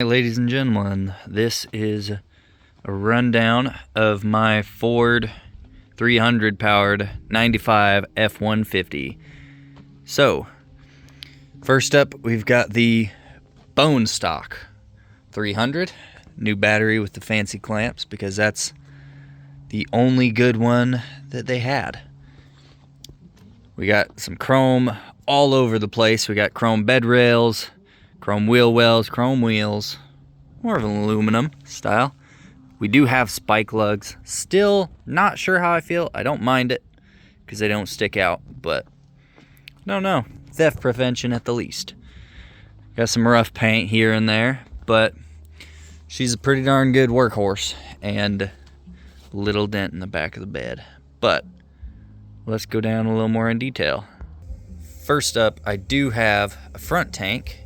Hey, ladies and gentlemen, this is a rundown of my Ford 300 powered 95 F150. So, first up, we've got the bone stock 300, new battery with the fancy clamps because that's the only good one that they had. We got some chrome all over the place. We got chrome bed rails, chrome wheel wells, chrome wheels, more of an aluminum style. We do have spike lugs. Still not sure how I feel. I don't mind it because they don't stick out, but no, theft prevention at the least. Got some rough paint here and there, but she's a pretty darn good workhorse and a little dent in the back of the bed. But let's go down a little more in detail. First up, I do have a front tank.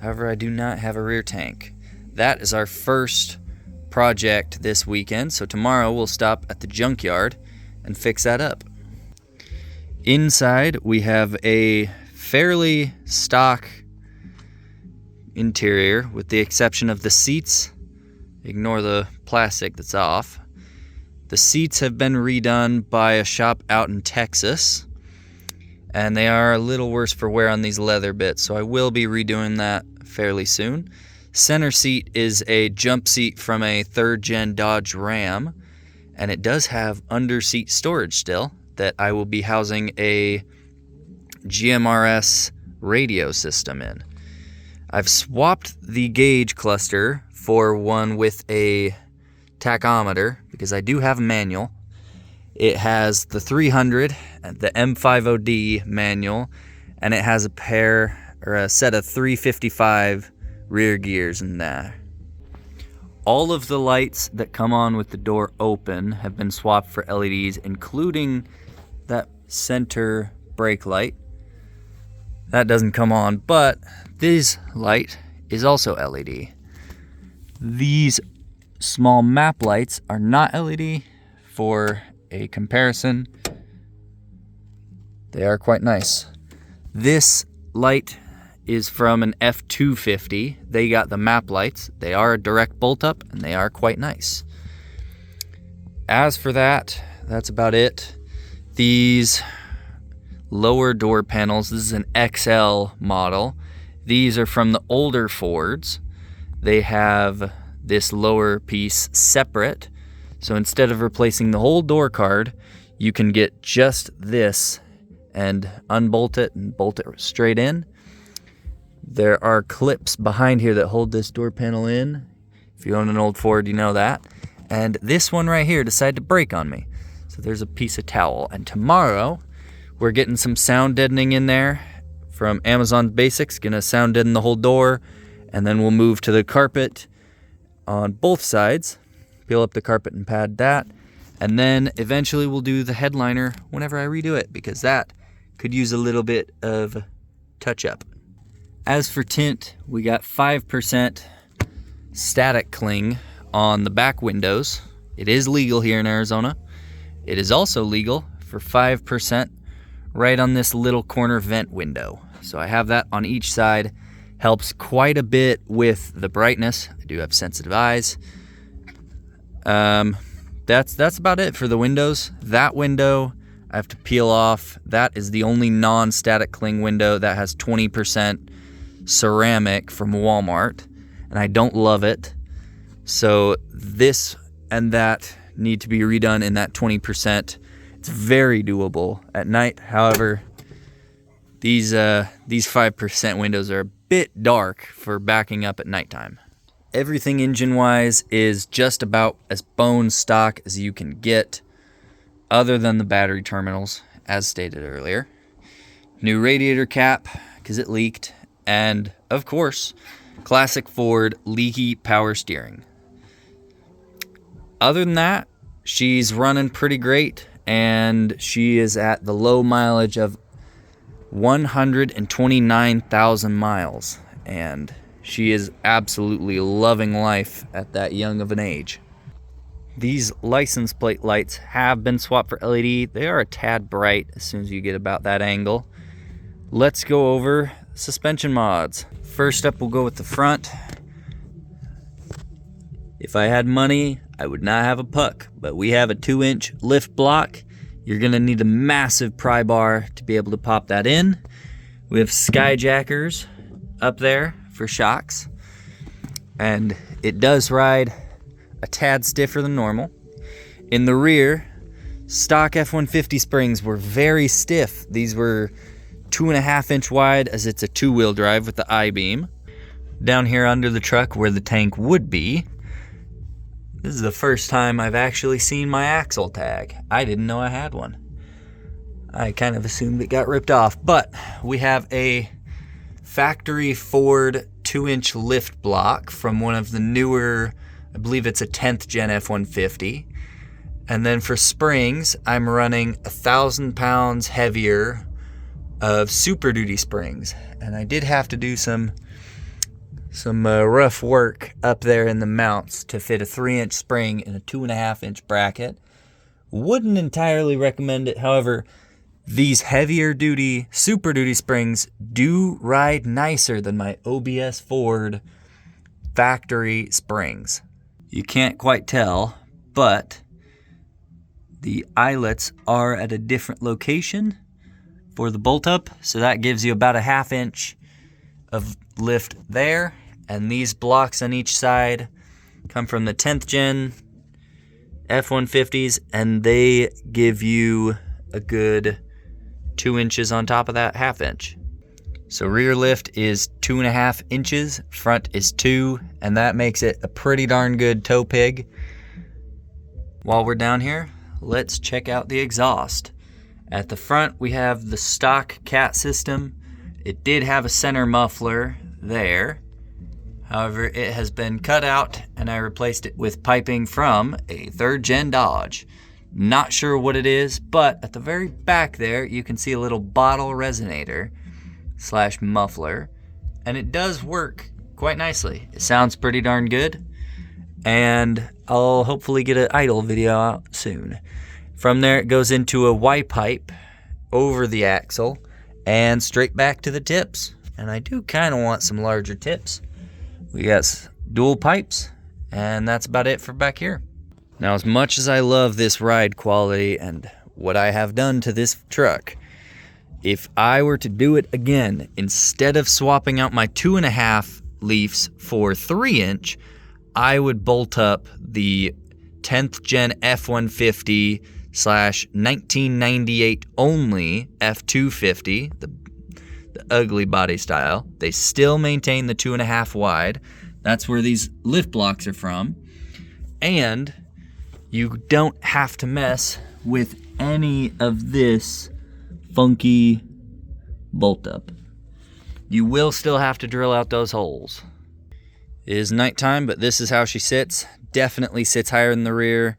However, I do not have a rear tank. That is our first project this weekend, so tomorrow we'll stop at the junkyard and fix that up. Inside, we have a fairly stock interior with the exception of the seats. Ignore the plastic that's off. The seats have been redone by a shop out in Texas, and they are a little worse for wear on these leather bits, so I will be redoing that fairly soon. Center seat is a jump seat from a 3rd gen Dodge Ram, and it does have under seat storage still that I will be housing a GMRS radio system in. I've swapped the gauge cluster for one with a tachometer because I do have a manual. It has the 300, the M50D manual, and it has a set of 355 rear gears in there. All of the lights that come on with the door open have been swapped for LEDs, including that center brake light. That doesn't come on, but this light is also LED. These small map lights are not LED. For a comparison, they are quite nice. This light is from an F250. They got the map lights. They are a direct bolt up and they are quite nice. As for that, that's about it. These lower door panels, this is an XL model. These are from the older Fords. They have this lower piece separate. So instead of replacing the whole door card, you can get just this and unbolt it and bolt it straight in. There are clips behind here that hold this door panel in. If you own an old Ford, you know that. And this one right here decided to break on me. So there's a piece of towel. And tomorrow, we're getting some sound deadening in there from Amazon Basics. Gonna sound deaden the whole door. And then we'll move to the carpet on both sides. Peel up the carpet and pad that. And then eventually we'll do the headliner whenever I redo it, because that could use a little bit of touch up. As for tint, we got 5% static cling on the back windows. It is legal here in Arizona. It is also legal for 5% right on this little corner vent window. So I have that on each side. Helps quite a bit with the brightness. I do have sensitive eyes. That's about it for the windows. That window I have to peel off. That is the only non-static cling window that has 20% ceramic from Walmart, and I don't love it. So this and that need to be redone in that 20%. It's very doable at night. However, these 5% windows are a bit dark for backing up at nighttime. Everything engine-wise is just about as bone stock as you can get, other than the battery terminals, as stated earlier. New radiator cap, because it leaked. And, of course, classic Ford leaky power steering. Other than that, she's running pretty great, and she is at the low mileage of 129,000 miles. And she is absolutely loving life at that young of an age. These license plate lights have been swapped for LED. They are a tad bright as soon as you get about that angle. Let's go over suspension mods. First up, we'll go with the front. If I had money, I would not have a puck, but we have a 2-inch lift block. You're gonna need a massive pry bar to be able to pop that in. We have skyjackers up there for shocks, and it does ride a tad stiffer than normal. In the rear, stock F-150 springs were very stiff. These were 2.5-inch wide, as it's a 2-wheel drive with the I-beam. Down here under the truck where the tank would be, this is the first time I've actually seen my axle tag. I didn't know I had one. I kind of assumed it got ripped off, but we have a factory Ford 2-inch lift block from one of the newer, I believe it's a 10th gen F-150. And then for springs, I'm running 1,000 pounds heavier of Super Duty springs. And I did have to do some rough work up there in the mounts to fit a 3-inch spring in a 2.5-inch bracket. Wouldn't entirely recommend it. However, these heavier duty Super Duty springs do ride nicer than my OBS Ford factory springs. You can't quite tell, but the eyelets are at a different location for the bolt up, so that gives you about a 1/2 inch of lift there. And these blocks on each side come from the 10th gen F-150s, and they give you a good 2 inches on top of that 1/2 inch. So rear lift is 2.5 inches, front is 2, and that makes it a pretty darn good tow pig. While we're down here, let's check out the exhaust. At the front, we have the stock cat system. It did have a center muffler there. However, it has been cut out, and I replaced it with piping from a 3rd gen Dodge. Not sure what it is, but at the very back there, you can see a little bottle resonator / muffler, and it does work quite nicely. It sounds pretty darn good, and I'll hopefully get an idle video out soon. From there, it goes into a Y pipe over the axle and straight back to the tips. And I do kind of want some larger tips. We got dual pipes, and that's about it for back here. Now, as much as I love this ride quality and what I have done to this truck, if I were to do it again, instead of swapping out my 2.5 leafs for 3-inch, I would bolt up the 10th gen F-150 / 1998 only F-250, the ugly body style. They still maintain the 2.5 wide. That's where these lift blocks are from. And you don't have to mess with any of this funky bolt up. You will still have to drill out those holes. It is nighttime, but this is how she sits. Definitely sits higher in the rear.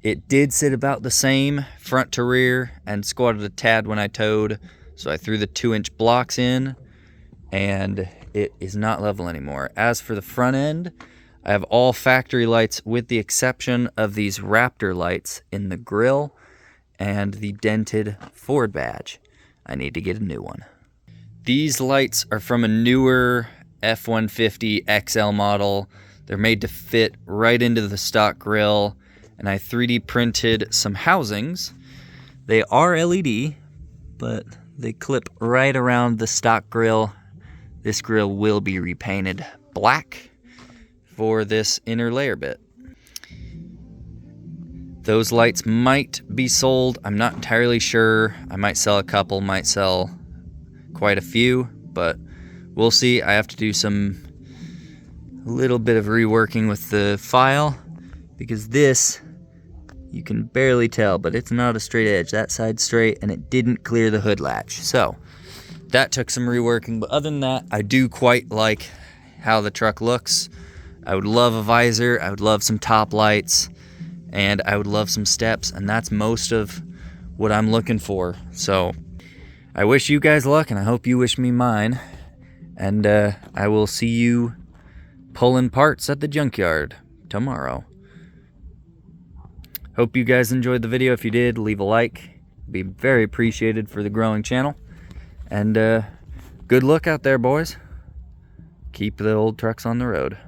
It did sit about the same front to rear and squatted a tad when I towed. So I threw the 2-inch blocks in, and it is not level anymore. As for the front end, I have all factory lights with the exception of these Raptor lights in the grille and the dented Ford badge. I need to get a new one. These lights are from a newer F-150 XL model. They're made to fit right into the stock grille, and I 3D printed some housings. They are LED, but they clip right around the stock grille. This grille will be repainted black for this inner layer bit. Those lights might be sold. I'm not entirely sure. I might sell a couple, might sell quite a few, but we'll see. I have to do a little bit of reworking with the file, because this, you can barely tell, but it's not a straight edge. That side's straight, and it didn't clear the hood latch. So that took some reworking, but other than that, I do quite like how the truck looks. I would love a visor, I would love some top lights, and I would love some steps, and that's most of what I'm looking for. So I wish you guys luck, and I hope you wish me mine, and I will see you pulling parts at the junkyard tomorrow. Hope you guys enjoyed the video. If you did, leave a like. It'd be very appreciated for the growing channel. And good luck out there, boys. Keep the old trucks on the road.